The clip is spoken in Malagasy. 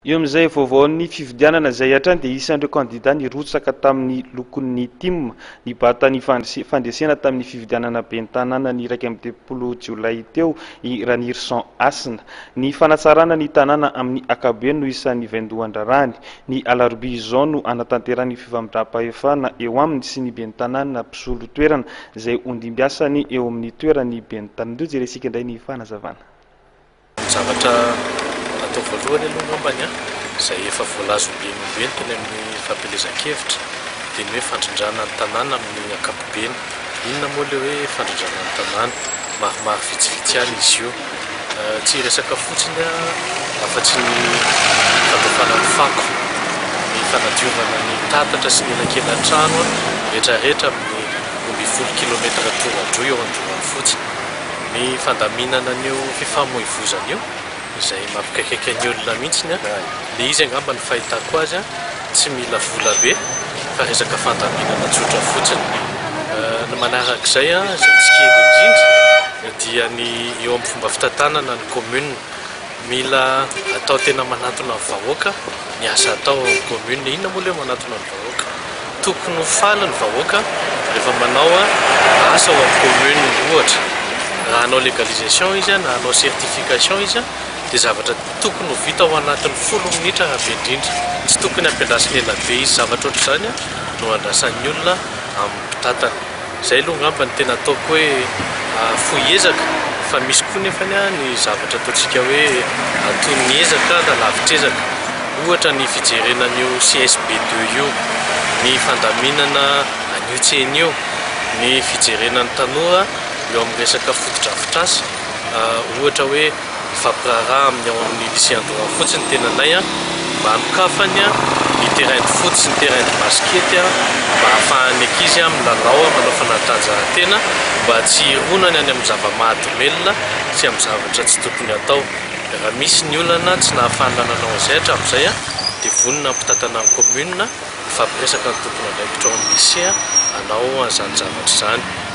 Eo amin'izay vaovaon'ny fifidianana izay hatrany dia isan'ireo kandida nirotsaka tamin'ny lokon'ny tim ny batan'ny fandresena tamin'ny fifidianana ben'ny tanàna ny 1 Jolay teo i Ranirson Asina. Ny fanatsarana ny tanàna amin'ny akabeny no isan'ny vendohan-drarahany. Ny alarobia izao no anatanterany fifamindram-pahefana eo aminy sy ny ben'ny tanàna mpisolo toerana izay ondimbiasany eo amin'ny toerany ben'ny tanàna. Jeresika indray ny fanazavana. Atao voalohany aloha ngambany izay efa voalazo be nombentony amin'ny fampelezan-kevitra dia ny hoe fandrindrana ny tanàna amin'ny ankapobeny. Inona moa ilay hoe fandrindrana ny tanàna? Maromaro vitsivitsy ihany izy io. Tsy resaka fotsiny afa-tsy ny fandefana ny fako, ny fanadiovana ny tatatra sy ny elakelan-trano rehetrarehetra amin'ny 20 kilometatra tora-droa eo androany fotsiny. Ny fandaminana an'io fifamoivoizana io izay mampikaikaika ny olona mihitsiny le izy angamba ny fahitako azy tsy mila vola be fa resaka fandaminana tsotra fotsiny. Ny manarak'izay izay tsy kely indrindra dia ny eo amin'ny fomba fitantanana ny commune mila atao tena manatona ny vahoaka ny asa atao amin'ny commune. Inona moa ilay manatona ny vahoaka? Tokony ho faly ny vahoaka rehefa manao asa ao amin'ny commune ohatra. Raha hanao légalisation izy na hanao certification izy dia zavatra tokony ho vita ao anatin'ny 10 minitra raha be indrindra. Tsy tokony ampiandrasana ela be izy. Zavatra ohatr'izany no andrasan'ny olona amin'ny mpitantana. Izay aloha ngamba ny tena ataoko hoe foiezaka, fa misy koa nefany ny zavatra ataontsika hoe atony ezaka na lavitrezaka. Ohatra ny fijerenan'io CSB2 io, ny fandaminana an'io tsena io, ny fijerenan'ny tanora eo amin'ny resaka fotodrafitrasa. Ohatra hoe fampiraharaha amin'ny ao amin'ny lycée Andoran fotsiny tena nay mba hamokafany ny terrain de foot sy ny terrain de basket mba hahafahan'ny ankizy milalao manao fanatanjahantena mba tsy hironany any amin'ny zava-mahadomelona sy amin'ny zavatra tsy tokony atao. Raha misy ny olana tsy nahafahana nanao izay hatramin'izay dia vonona mpitantana ny commune ifampiresaka ny tompony andraikitra ao amin'ny lycée hanao an'izany zavatra izany.